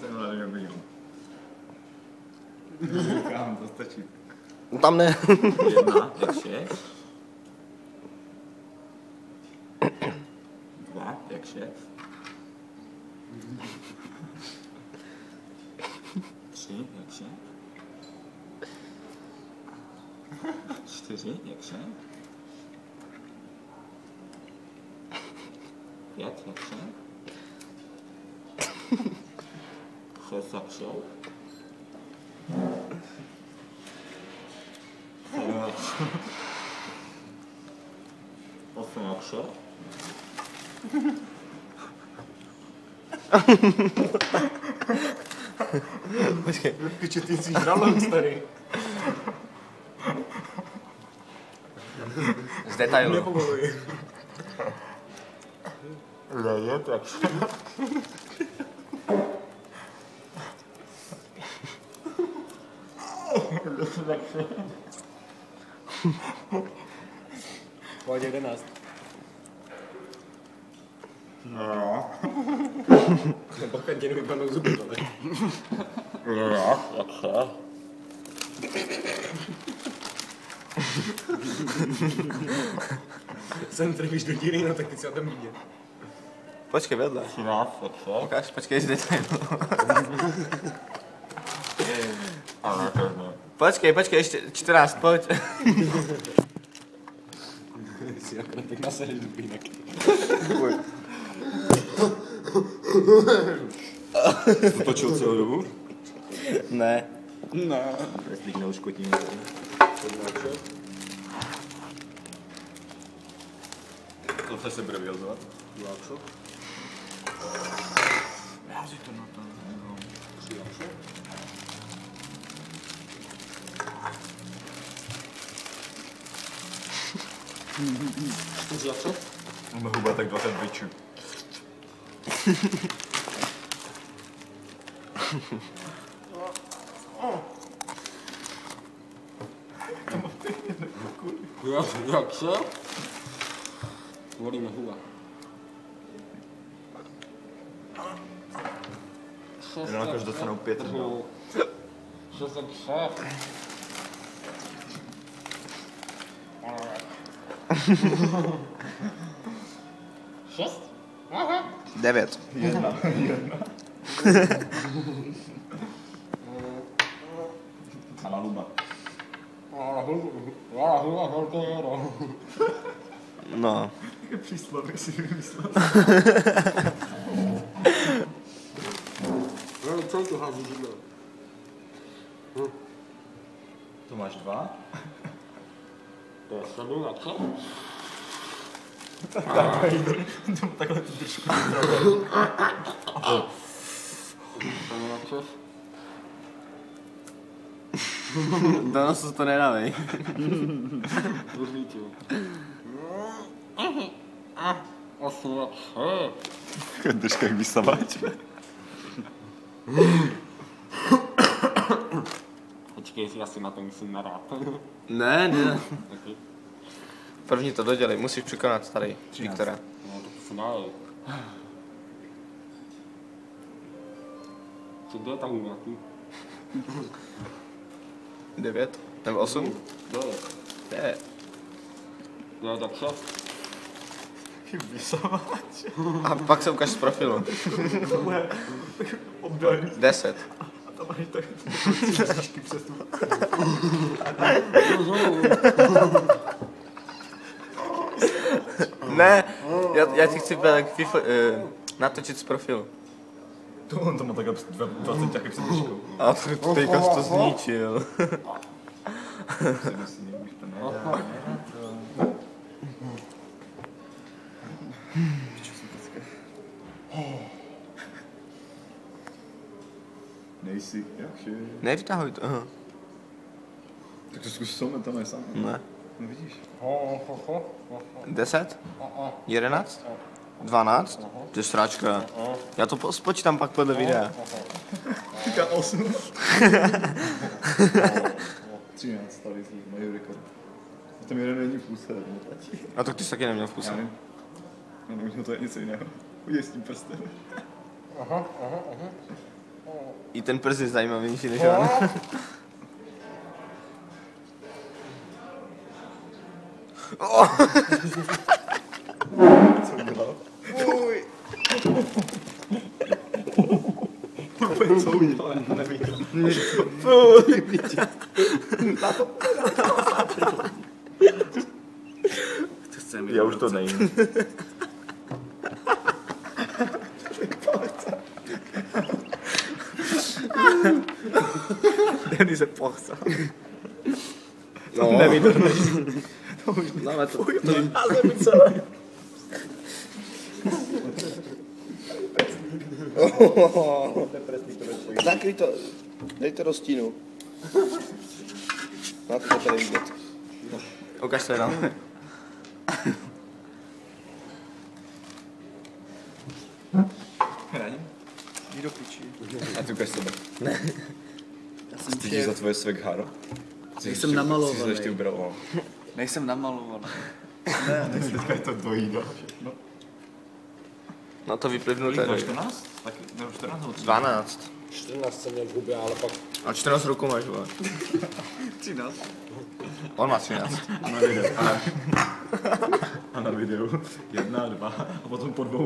Jsem mladý nebyl. Říkám, to stačí. Tam ne. 1, jak 6. 2, jak 6. 3, jak 6. 4, jak 6. 5, jak 6. 6, jak 6. 7, jak 6. 8, jak 6. Počkej. Piče, ty jsi žralok, starý. Z detailu. Nepovoluji. 9, jak 6. Pojď 11. No. Nebo kantinu vypadnou zuby, ale. No, jak 6. Sem trefíš do díry, no tak ty si o tom vidět. Počkej, vedle. 13, jak 6. Ukáž, počkej, z detailu. Ale to ne. Počkej, ještě 14, pojď. Si akorát tak nasadíš do pínek. To točil celou dobu? Ne. No. Jestli neuškotím. To se bude vyjazovat. Láčo. Já si to na to nevím. 3 láčo. Láčo. Mám huba tak 20 bičů. Jak se? Volíme huba. 6, Jenom jakož dostanou 5. No. 6, 6? Aha. 9. 1. A na luba. No. Jaké příslovy si vymyslel? Co tu hází židle? To máš 2? To je 7, a co? Takhle tu držku. Do nosu to nedávej. Druhý tě. 8, Držka jak vysavač. Počkej, si asi na to musím narát. Ne. Taky. První to dodělej, musíš překonat starý 13. Viktora. No, to se dále. Co to je tam nějaký? 9? Nebo 8? 9. 9. 9, tak 6. Vysavač. A pak se ukáž z profilu. Tohle obdání. 10. A tam máš tak držky přes tu. Ne, já ti chci FIFA, natočit z profilu. To on to má takhle 20 taky před držkou. A to teďka jsi to zničil. Se musí, už to nedá. Nejsi, jakže? Nevytahuj to, aha. Tak to zkus some, tam je sám. Ne. No vidíš. 10? 11? 12? To je sráčka. Já to spočítám pak podle videa. Říká 8. 13 tady si mají rekord. A tam jeden není v půse, neplatí. A tak ty jsi taky neměl v Já puse. nevím. Já nevím, to je něco jiného. Uděj s tím prstem. I ten prst je zajímavější než on. Co udělal? Uj. Co udělal? Já to neviděl. Já už to nejím. Denny se pochce. No. Nevydrneš. Dáme to. A zemi celé. Zakryj to. Dej to do stínu. Na to tady vidět. Ukaž se nám. Hraním? Jdi do piči. A ty ukaž sebe. Já jsem Cítíš za tvoje swag haro? Nejsem namalovaný. Jsi se ještě ubraloval. Nejsem namalovaný. Ne, teďka je to dojídá všechno. No to vyplivnul Kolik to tady. 14? Taky, nebo 14 nebo 12. 14 jsem měl v hubě, ale pak... A 14 roku máš, vole. 13. On má 13. A na videu. A na videu. 1, 2 a potom po 2.